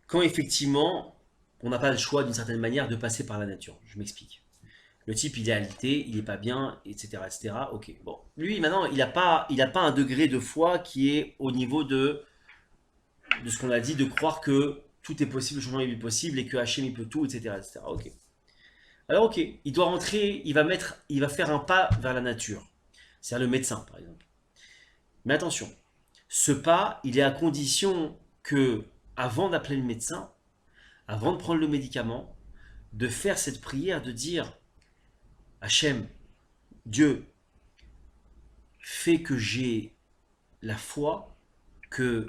quand effectivement, on n'a pas le choix d'une certaine manière de passer par la nature. Je m'explique. Le type, il est alité, il est pas bien, etc., etc. Ok, bon. Lui, maintenant, il a pas un degré de foi qui est au niveau de ce qu'on a dit, de croire que tout est possible, le changement est possible et que Hachem il peut tout, etc., etc. Ok. Alors, ok, il doit rentrer, il va faire un pas vers la nature. C'est-à-dire le médecin, par exemple. Mais attention, ce pas, il est à condition que, avant d'appeler le médecin, avant de prendre le médicament, de faire cette prière, de dire Hachem, Dieu, fais que j'ai la foi que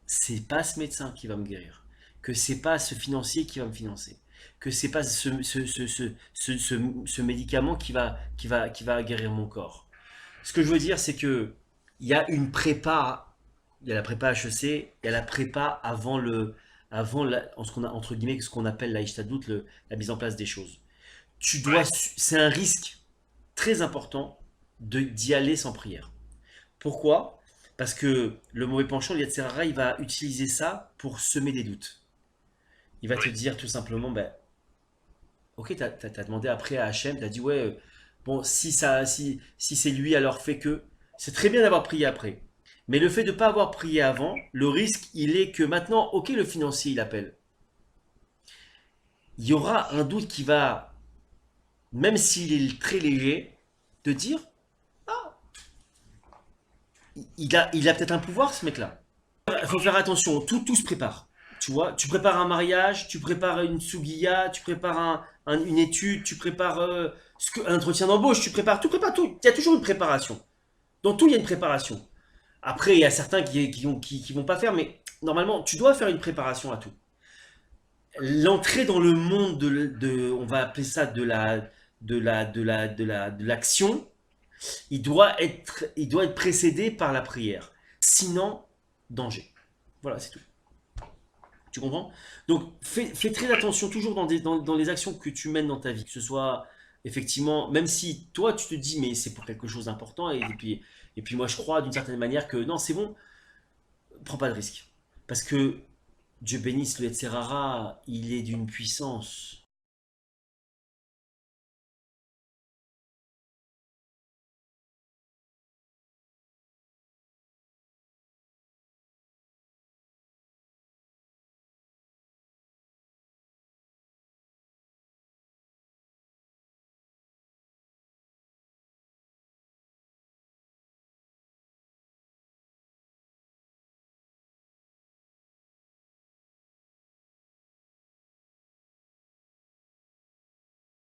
c'est pas ce médecin qui va me guérir, que c'est pas ce financier qui va me financer, que c'est pas ce médicament qui va guérir mon corps. Ce que je veux dire, c'est que il y a une prépa, il y a la prépa HEC, il y a la prépa entre guillemets, ce qu'on appelle la ishtadout, la mise en place des choses. C'est un risque très important d'y aller sans prière. Pourquoi? Parce que le mauvais penchant, le Yetzirara, il va utiliser ça pour semer des doutes. Il va te dire tout simplement, ben, ok, t'as demandé après à Hachem, t'as dit, ouais, bon, si c'est lui, alors fait que. C'est très bien d'avoir prié après. Mais le fait de ne pas avoir prié avant, le risque, il est que maintenant, ok, le financier, il appelle. Il y aura un doute qui va, même s'il est très léger, te dire, il a peut-être un pouvoir, ce mec-là. Il faut faire attention, tout se prépare. Tu vois, tu prépares un mariage, tu prépares une souguilla, tu prépares une étude, tu prépares un entretien d'embauche, tu prépares tout. Il y a toujours une préparation. Dans tout, il y a une préparation. Après, il y a certains qui vont pas faire, mais normalement, tu dois faire une préparation à tout. L'entrée dans le monde on va appeler ça de l'action, il doit être précédé par la prière. Sinon, danger. Voilà, c'est tout. Tu comprends? Donc, fais très attention toujours dans les actions que tu mènes dans ta vie, que ce soit effectivement, même si toi tu te dis, mais c'est pour quelque chose d'important, et puis moi je crois d'une certaine manière que non, c'est bon, prends pas de risque. Parce que Dieu bénisse le Yetzirara, il est d'une puissance